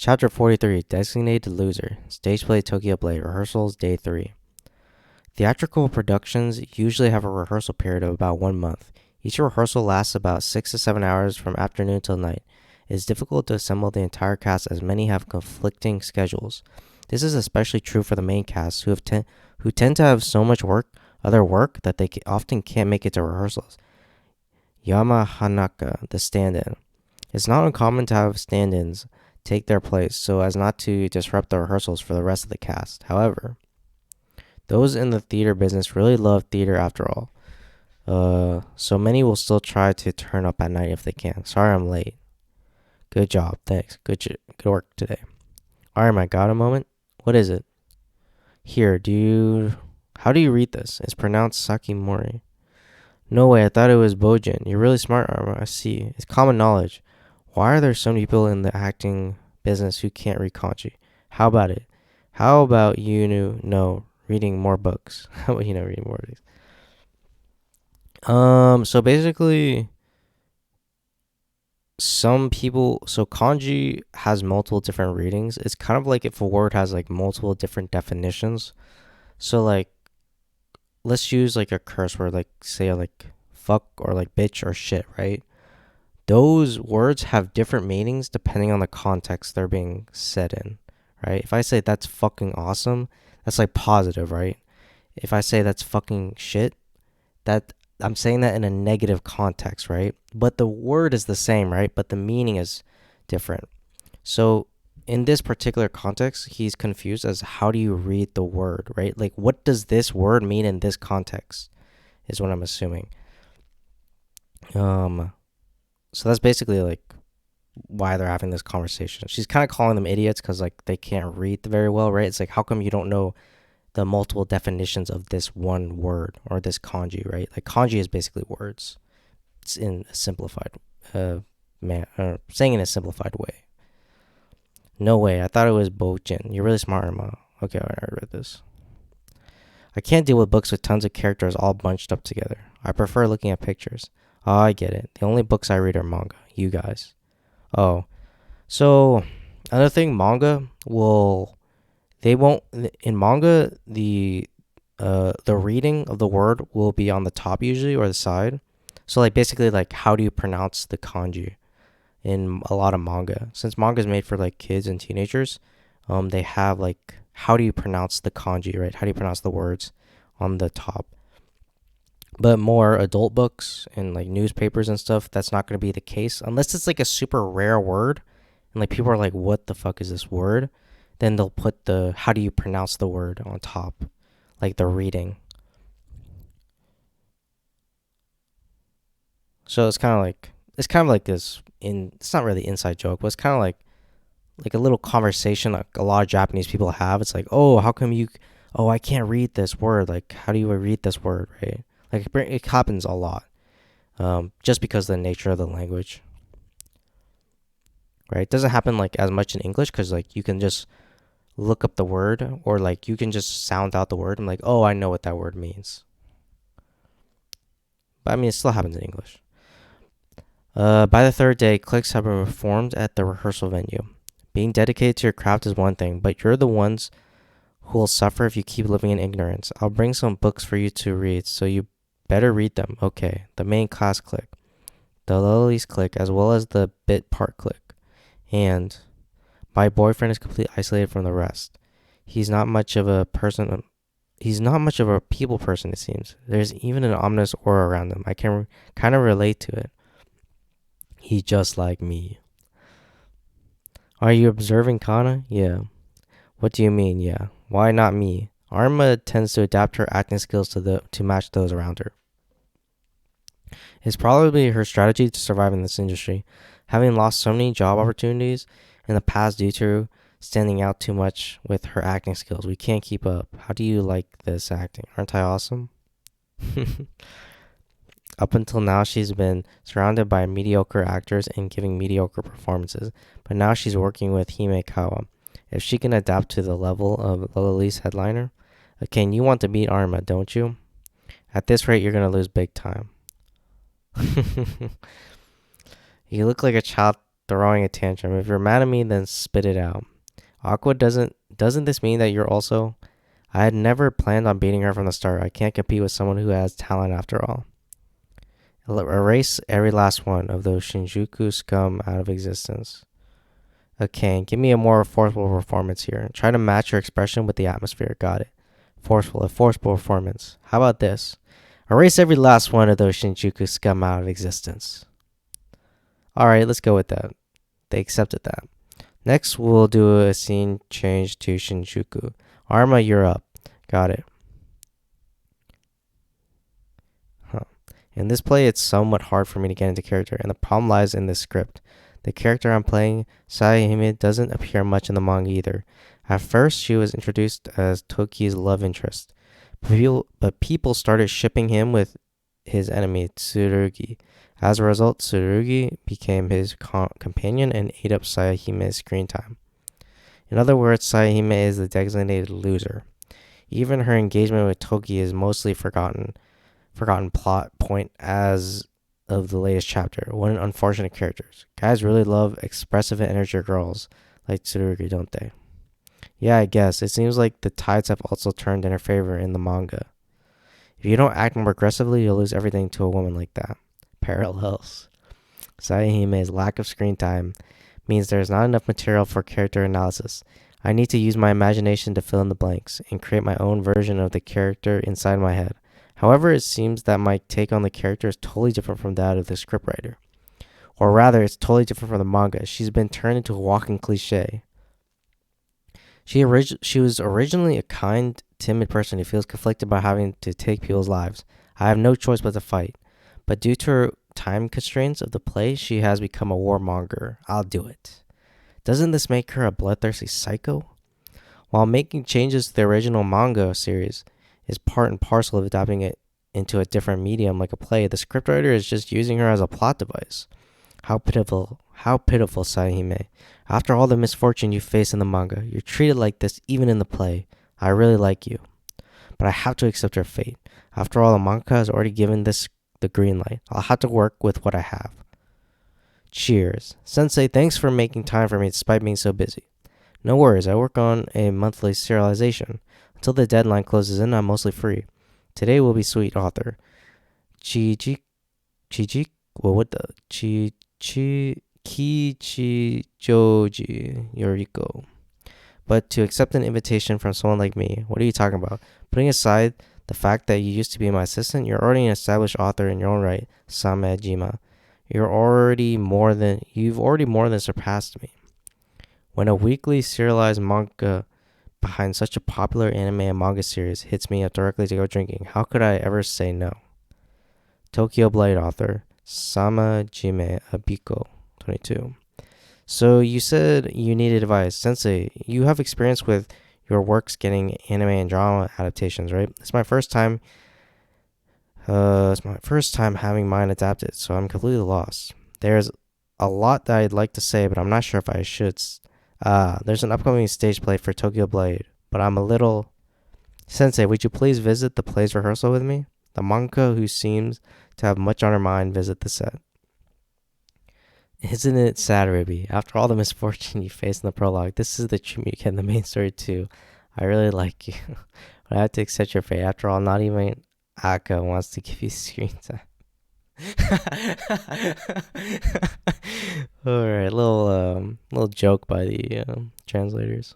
Chapter 43, Designated Loser. Stage play Tokyo Blade. Rehearsals day 3. Theatrical productions usually have a rehearsal period of about 1 month. Each rehearsal lasts about 6 to 7 hours from afternoon till night. It is difficult to assemble the entire cast as many have conflicting schedules. This is especially true for the main cast who tend to have so much other work that they often can't make it to rehearsals. Yama Hanaka, the stand-in. It's not uncommon to have stand-ins take their place so as not to disrupt the rehearsals for the rest of the cast. However, those in the theater business really love theater after all. So many will still try to turn up at night if they can. Sorry I'm late. Good job. Thanks. Good work today. Alright, I got a moment? What is it? Here, how do you read this? It's pronounced Sakimori. No way, I thought it was Bojin. You're really smart, Arma. I see. It's common knowledge. Why are there so many people in the acting business who can't read kanji? How about it? How about reading more books? How about reading more books? So basically, some people, so kanji has multiple different readings. It's kind of like if a word has like multiple different definitions. So like, let's use like a curse word, like say like fuck or like bitch or shit, right? Those words have different meanings depending on the context they're being said in, right? If I say that's fucking awesome, that's like positive, right? If I say that's fucking shit, that I'm saying that in a negative context, right? But the word is the same, right? But the meaning is different. So in this particular context, he's confused as how do you read the word, right? Like what does this word mean in this context is what I'm assuming. So that's basically like why they're having this conversation. She's kind of calling them idiots because like they can't read very well, right? It's like, how come you don't know the multiple definitions of this one word or this kanji, right? Like kanji is basically words. It's in a simplified saying in a simplified way. No way, I thought it was Bojin. You're really smart, Irma. Okay, I read this. I can't deal with books with tons of characters all bunched up together. I prefer looking at pictures. Oh, I get it. The only books I read are manga. You guys. Oh. So, another thing, in manga, the reading of the word will be on the top usually or the side. So, like, basically, like, how do you pronounce the kanji in a lot of manga? Since manga is made for, like, kids and teenagers, they have, like, how do you pronounce the kanji, right? How do you pronounce the words on the top? But more adult books and like newspapers and stuff, that's not going to be the case unless it's like a super rare word and like people are like, what the fuck is this word? Then they'll put the how do you pronounce the word on top, like the reading. So it's kind of like this it's not really inside joke, but it's kind of like a little conversation like a lot of Japanese people have. It's like, oh, how come I can't read this word. Like, how do you read this word, right? Like, it happens a lot, just because of the nature of the language, right? It doesn't happen, like, as much in English because, like, you can just look up the word or, like, you can just sound out the word and, like, oh, I know what that word means. But, I mean, it still happens in English. By the third day, cliques have been formed at the rehearsal venue. Being dedicated to your craft is one thing, but you're the ones who will suffer if you keep living in ignorance. I'll bring some books for you to read, so you better read them. Okay, the main class clique, the lilies clique, as well as the bit part clique. And my boyfriend is completely isolated from the rest. He's not much of a people person, it seems. There's even an ominous aura around him. I can kind of relate to it. He's just like me. Are you observing Kana? Yeah. What do you mean, yeah? Why not me? Arma tends to adapt her acting skills to match those around her. It's probably her strategy to survive in this industry. Having lost so many job opportunities in the past due to standing out too much with her acting skills, we can't keep up. How do you like this acting? Aren't I awesome? Up until now, she's been surrounded by mediocre actors and giving mediocre performances, but now she's working with Himekawa. If she can adapt to the level of Lily's headliner, okay, you want to beat Arma, don't you? At this rate, you're going to lose big time. You look like a child throwing a tantrum. If you're mad at me, then spit it out. Aqua doesn't this mean that you're also... I had never planned on beating her from the start. I can't compete with someone who has talent after all. Erase every last one of those Shinjuku scum out of existence. Okay, give me a more forceful performance here. Try to match your expression with the atmosphere. Got it. A forceful performance. How about this? Erase every last one of those Shinjuku scum out of existence. Alright, let's go with that. They accepted that. Next, we'll do a scene change to Shinjuku. Arma, you're up. Got it. In this play, it's somewhat hard for me to get into character, and the problem lies in this script. The character I'm playing, Sayahime, doesn't appear much in the manga either. At first, she was introduced as Toki's love interest, but people started shipping him with his enemy, Tsurugi. As a result, Tsurugi became his companion and ate up Sayahime's screen time. In other words, Sayahime is the designated loser. Even her engagement with Toki is mostly forgotten plot point as of the latest chapter. What an unfortunate characters. Guys really love expressive and energetic girls like Tsurugi, don't they? Yeah, I guess. It seems like the tides have also turned in her favor in the manga. If you don't act more aggressively, you'll lose everything to a woman like that. Parallels. Sayahime's lack of screen time means there's not enough material for character analysis. I need to use my imagination to fill in the blanks and create my own version of the character inside my head. However, it seems that my take on the character is totally different from that of the scriptwriter. Or rather, it's totally different from the manga. She's been turned into a walking cliche. She was originally a kind, timid person who feels conflicted by having to take people's lives. I have no choice but to fight. But due to her time constraints of the play, she has become a warmonger. I'll do it. Doesn't this make her a bloodthirsty psycho? While making changes to the original manga series is part and parcel of adapting it into a different medium like a play, the scriptwriter is just using her as a plot device. How pitiful, Sayahime. After all the misfortune you face in the manga, you're treated like this even in the play. I really like you. But I have to accept your fate. After all, the manga has already given this the green light. I'll have to work with what I have. Cheers. Sensei, thanks for making time for me despite being so busy. No worries, I work on a monthly serialization. Until the deadline closes in, I'm mostly free. Today will be sweet, author. Kichijoji Yoriko. But to accept an invitation from someone like me, what are you talking about? Putting aside the fact that you used to be my assistant, you're already an established author in your own right, Samejima. You've already more than surpassed me. When a weekly serialized manga behind such a popular anime and manga series hits me up directly to go drinking, how could I ever say no? Tokyo Blade author, Samejime Abiko, 22. So you said you needed advice. Sensei, you have experience with your works getting anime and drama adaptations, right? It's my first time having mine adapted, so I'm completely lost. There's a lot that I'd like to say, but I'm not sure if I should. There's an upcoming stage play for Tokyo Blade, but I'm a little... Sensei, would you please visit the play's rehearsal with me? The mangaka, who seems to have much on her mind, visit the set. Isn't it sad, Ruby? After all the misfortune you faced in the prologue, this is the treatment you get in the main story too. I really like you, but I have to accept your fate. After all, not even Akka wants to give you screen time. All right, little joke by the translators.